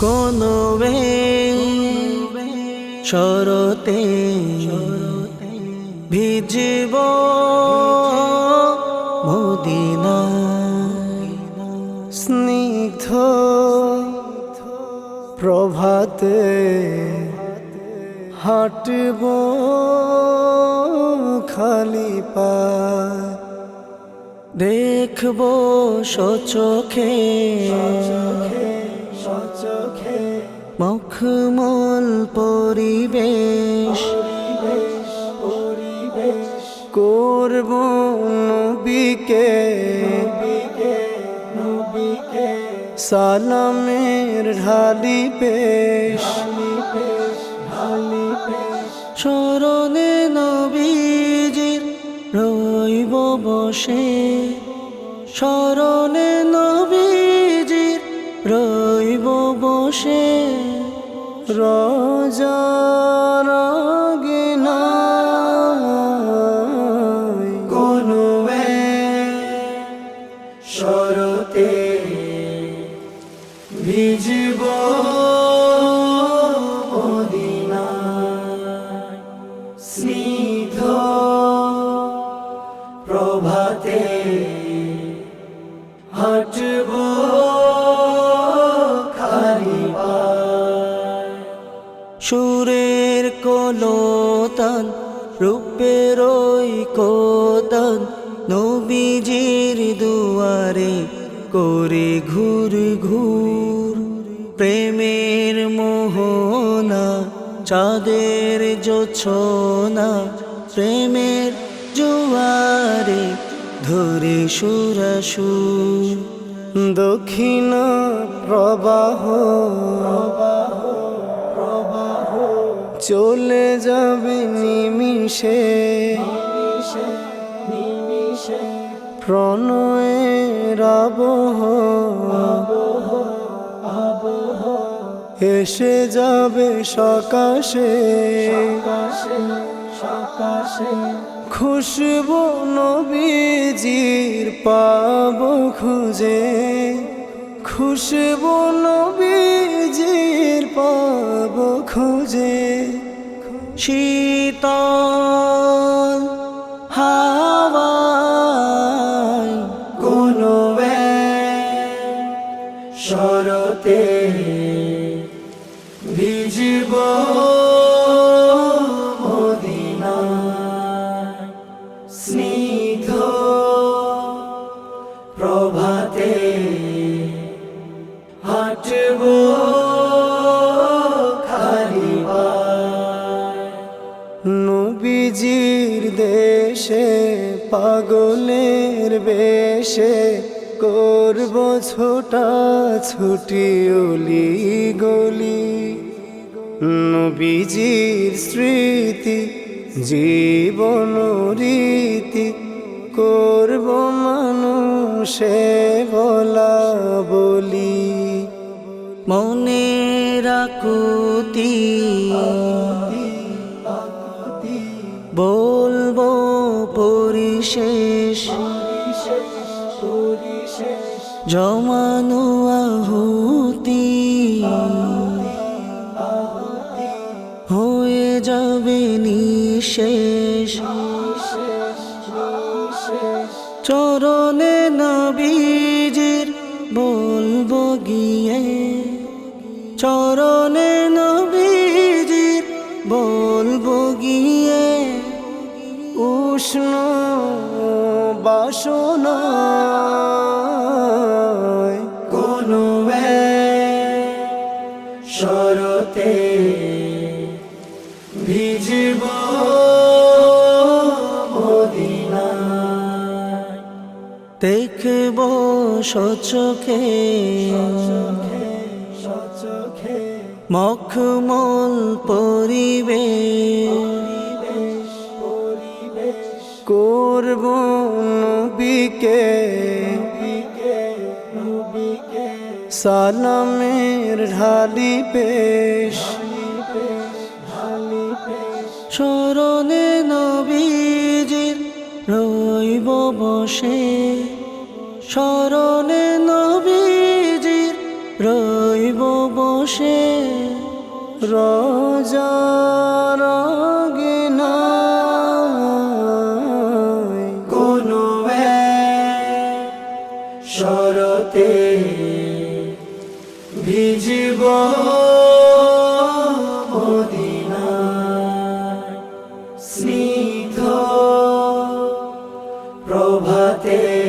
কোনো শরতে ভিজব মদিনা, স্নিগ্ধ প্রভাতে হাঁটব খালি পায়ে, দেখব সচোখে মখমল পরিবেশ, করব নবীকে সালামের ঢালি পেশ, স্মরণে নবীজির রইব বসে, স্মরণে নবীজির রইব বসে, রোজার আঙিনায় কোনো শরতে ভিজব মদিনায়, স্নিগ্ধ প্রভাতে হাঁটব খালি পায়ে, সুরের কলতান রূপের কোতান নবীজির দুয়ারে করে ঘুর ঘুর, প্রেমের মোহনা চাঁদের জোছনা, প্রেমের জোয়ারে ধরে সুরাসুর, দক্ষিণ প্রবাহ চলে যাবে নিমিষে, প্রণয়ের আবহ এসে যাবে সকাশে, খুশবু নবীজির পাবো খুঁজে, খুশবু নবীজির পাবো খুঁজে, শীতল হাওয়ায় কোনো শরতে ভিজব মদিনায়, স্নিগ্ধ প্রভাতে হাঁটব খালি পায়ে, নবীজির দেশে পাগলের বেশে করব ছোটা ছুটি অলি গলি, নবীজির স্মৃতি জীবন রীতি করব মানুষে বলা বলি, মনের আকুতি বলবো পরিশেষ, জমানো আহুতি হয়ে যাবে নিঃশেষ, চরণে নবীজির বলবো গিয়ে, চরণে নবীজির বলবো গিয়ে, উষ্ণ বাসনা কোনো শরতে ভিজব মদিনায়, দেখব সচোখে মখমল পরিবেশ, করব নবীকে সালামের ঢালি পেশ, স্মরণে নবীজির রইব বসে, স্মরণে নবীজির রইব বসে। বসে রোজার গিনায় কোনো শরতে ভিজিব মদিনায় স্নিগ্ধ প্রভাতে